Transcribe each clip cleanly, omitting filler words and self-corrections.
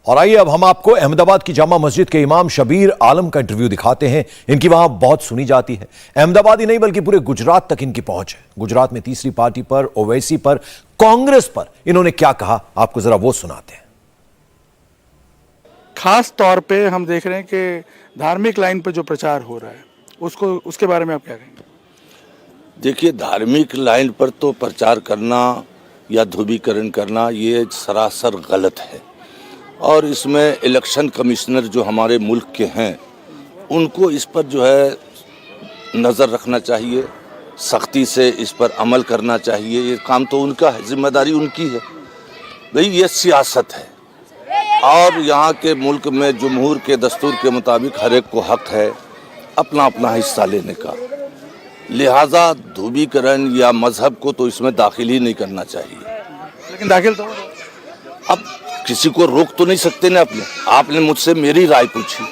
और आइए अब हम आपको अहमदाबाद की जामा मस्जिद के इमाम शबीर आलम का इंटरव्यू दिखाते हैं। इनकी वहां बहुत सुनी जाती है। अहमदाबाद ही नहीं बल्कि पूरे गुजरात तक इनकी पहुंच है। गुजरात में तीसरी पार्टी पर, ओवैसी पर, कांग्रेस पर इन्होंने क्या कहा, आपको जरा वो सुनाते हैं। खास तौर पे हम देख रहे हैं कि धार्मिक लाइन पे जो प्रचार हो रहा है उसके बारे में आप क्या कहेंगे? देखिए, धार्मिक लाइन पर तो प्रचार करना या ध्रुवीकरण करना ये सरासर गलत है। और इसमें इलेक्शन कमिश्नर जो हमारे मुल्क के हैं उनको इस पर जो है नज़र रखना चाहिए, सख्ती से इस पर अमल करना चाहिए। ये काम तो उनका है, जिम्मेदारी उनकी है। भाई ये सियासत है और यहाँ के मुल्क में जमहूर के दस्तूर के मुताबिक हर एक को हक है अपना अपना हिस्सा लेने का। लिहाजा ध्रुवीकरण या मजहब को तो इसमें दाखिल ही नहीं करना चाहिए। लेकिन दाखिल तो अब किसी को रोक तो नहीं सकते ना। आपने मुझसे मेरी राय पूछी,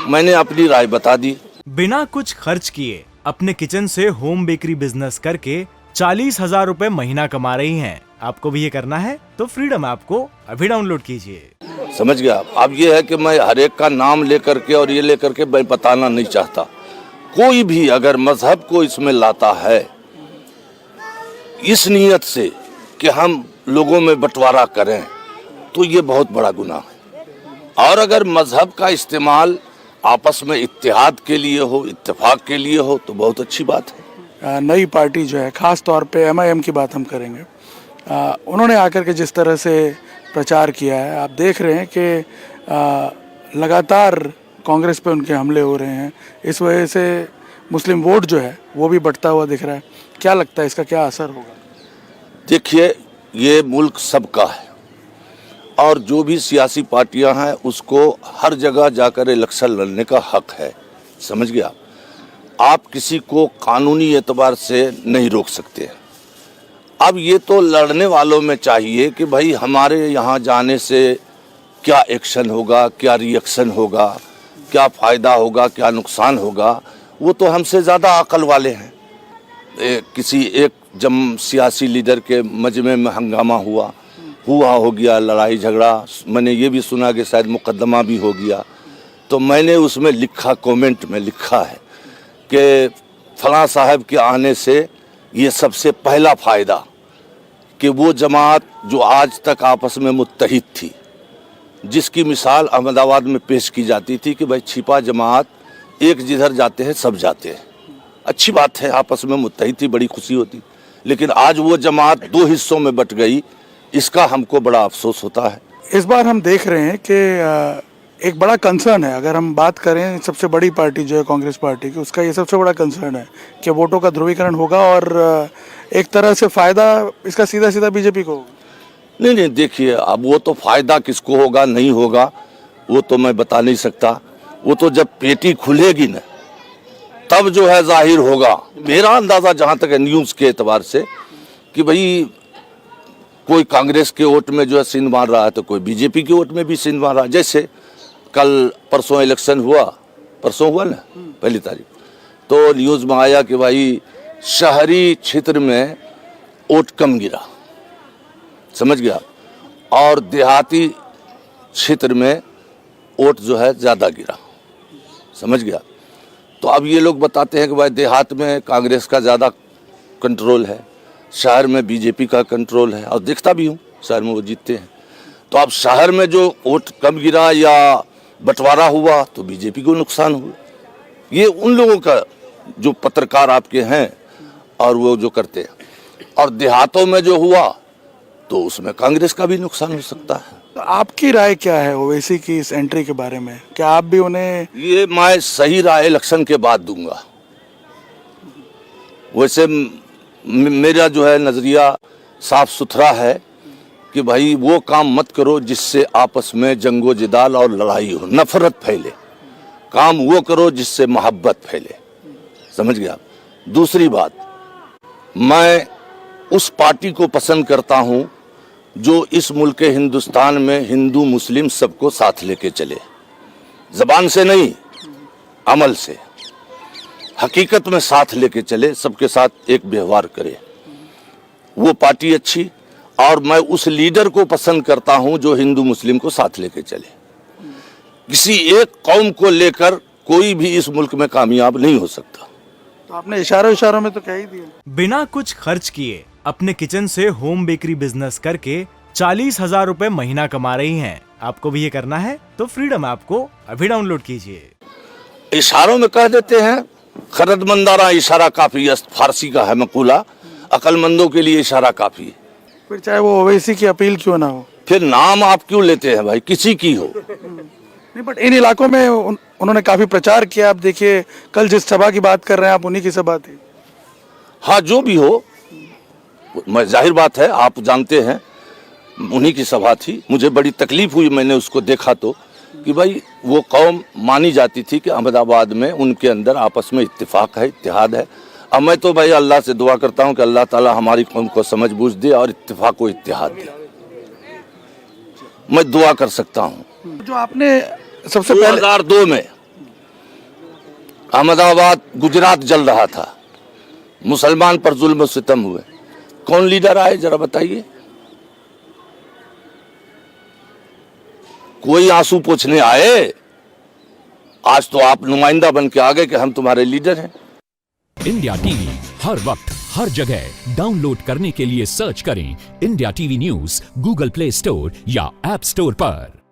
मैंने अपनी राय बता दी। बिना कुछ खर्च किए अपने किचन से होम बेकरी बिजनेस करके 40,000 रुपए महीना कमा रही हैं। आपको भी ये करना है तो फ्रीडम ऐप को अभी डाउनलोड कीजिए। समझ गया। अब ये है कि मैं हर एक का नाम लेकर के और ये लेकर के मैं बताना नहीं चाहता। कोई भी अगर मजहब को इसमें लाता है इस नीयत से कि हम लोगों में बंटवारा करें तो ये बहुत बड़ा गुनाह है। और अगर मजहब का इस्तेमाल आपस में इत्तेहाद के लिए हो, इत्तेफाक के लिए हो तो बहुत अच्छी बात है। नई पार्टी जो है, खास तौर पे MIM की बात हम करेंगे, उन्होंने आकर के जिस तरह से प्रचार किया है, आप देख रहे हैं कि लगातार कांग्रेस पे उनके हमले हो रहे हैं। इस वजह से मुस्लिम वोट जो है वो भी बढ़ता हुआ दिख रहा है। क्या लगता है इसका क्या असर होगा? देखिए, ये मुल्क सबका है और जो भी सियासी पार्टियां हैं उसको हर जगह जाकर इलेक्शन लड़ने का हक है। समझ गया। आप किसी को कानूनी एतबार से नहीं रोक सकते। अब ये तो लड़ने वालों में चाहिए कि भाई हमारे यहाँ जाने से क्या एक्शन होगा, क्या रिएक्शन होगा, क्या फ़ायदा होगा, क्या नुकसान होगा, वो तो हमसे ज़्यादा अकल वाले हैं। किसी एक सियासी लीडर के मजमे में हंगामा हुआ हो गया, लड़ाई झगड़ा, मैंने ये भी सुना कि शायद मुकदमा भी हो गया। तो मैंने उसमें लिखा, कमेंट में लिखा है कि फलां साहब के आने से ये सबसे पहला फ़ायदा कि वो जमात जो आज तक आपस में मुत्तहिद थी, जिसकी मिसाल अहमदाबाद में पेश की जाती थी कि भाई छिपा जमात एक जिधर जाते हैं सब जाते हैं। अच्छी बात है, आपस में मुत्तहिद थी, बड़ी खुशी होती। लेकिन आज वो जमात दो हिस्सों में बट गई, इसका हमको बड़ा अफसोस होता है। इस बार हम देख रहे हैं कि एक बड़ा कंसर्न है, अगर हम बात करें सबसे बड़ी पार्टी जो है कांग्रेस पार्टी की, उसका ये सबसे बड़ा कंसर्न है कि वोटों का ध्रुवीकरण होगा और एक तरह से फ़ायदा इसका सीधा सीधा बीजेपी को होगा। नहीं, देखिए, अब वो तो फ़ायदा किसको होगा नहीं होगा वो तो मैं बता नहीं सकता। वो तो जब पेटी खुलेगी ना तब जो है जाहिर होगा। मेरा अंदाज़ा जहाँ तक है न्यूज़ के एतबार से कि भाई कोई कांग्रेस के वोट में जो है सीन मार रहा है तो कोई बीजेपी के वोट में भी सीन मार रहा है। जैसे कल परसों इलेक्शन हुआ, परसों हुआ ना पहली तारीख, तो न्यूज़ में आया कि भाई शहरी क्षेत्र में वोट कम गिरा। समझ गया। और देहाती क्षेत्र में वोट जो है ज़्यादा गिरा। समझ गया। तो अब ये लोग बताते हैं कि भाई देहात में कांग्रेस का ज़्यादा कंट्रोल है, शहर में बीजेपी का कंट्रोल है। और देखता भी हूँ शहर में वो जीतते हैं। तो अब शहर में जो वोट कम गिरा या बंटवारा हुआ तो बीजेपी को नुकसान हुआ। ये उन लोगों का जो पत्रकार आपके हैं और वो जो करते हैं। और देहातों में जो हुआ तो उसमें कांग्रेस का भी नुकसान हो सकता है। तो आपकी राय क्या है ओवैसी की इस एंट्री के बारे में? क्या आप भी उन्हें? ये मैं सही राय इलेक्शन के बाद दूंगा। वैसे मेरा जो है नज़रिया साफ सुथरा है कि भाई वो काम मत करो जिससे आपस में जंगो जिदाल और लड़ाई हो, नफरत फैले। काम वो करो जिससे मोहब्बत फैले। समझ गया। दूसरी बात, मैं उस पार्टी को पसंद करता हूं जो इस मुल्क के हिंदुस्तान में हिंदू मुस्लिम सबको साथ लेके चले, जबान से नहीं अमल से, हकीकत में साथ लेके चले, सबके साथ एक व्यवहार करे। वो पार्टी अच्छी। और मैं उस लीडर को पसंद करता हूं जो हिंदू मुस्लिम को साथ लेके चले। किसी एक कौम को लेकर कोई भी इस मुल्क में कामयाब नहीं हो सकता। तो आपने इशारों में तो कह ही दिया। बिना कुछ खर्च किए अपने किचन से होम बेकरी बिजनेस करके 40,000 रुपए महीना कमा रही हैं। आपको भी ये करना है तो फ्रीडम ऐप को अभी डाउनलोड कीजिए। इशारों में कह देते हैं, खरदमंदारा इशारा काफी है, फारसी का है मकूला, अकलमंदों के लिए इशारा काफी है। फिर चाहे वो ओवैसी की अपील क्यों ना हो। फिर नाम आप क्यों लेते हैं भाई, किसी की हो। नहीं, बट इन इलाकों में उन्होंने काफी प्रचार किया। आप देखिए कल जिस सभा की बात कर रहे हैं आप, उन्हीं की सभा थी। हाँ, जो भी हो, मैं जाहिर बात है आप जानते हैं उन्हीं की सभा थी। मुझे बड़ी तकलीफ हुई, मैंने उसको देखा तो, कि भाई वो कौम मानी जाती थी कि अहमदाबाद में उनके अंदर आपस में इत्तेफाक है, इत्तेहाद है। अब मैं तो भाई अल्लाह से दुआ करता हूँ कि अल्लाह ताला हमारी कौम को समझ बूझ दे और इत्तेफाक को इत्तेहाद दे। मैं दुआ कर सकता हूँ। जो आपने सबसे पहले 2002 में अहमदाबाद गुजरात जल रहा था, मुसलमान पर जुल्म सितम हुए, कौन लीडर आए जरा बताइए? कोई आंसू पोंछने आए? आज तो आप नुमाइंदा बन के आ गए कि हम तुम्हारे लीडर हैं। इंडिया टीवी हर वक्त हर जगह डाउनलोड करने के लिए सर्च करें India TV news Google play store या ऐप स्टोर पर।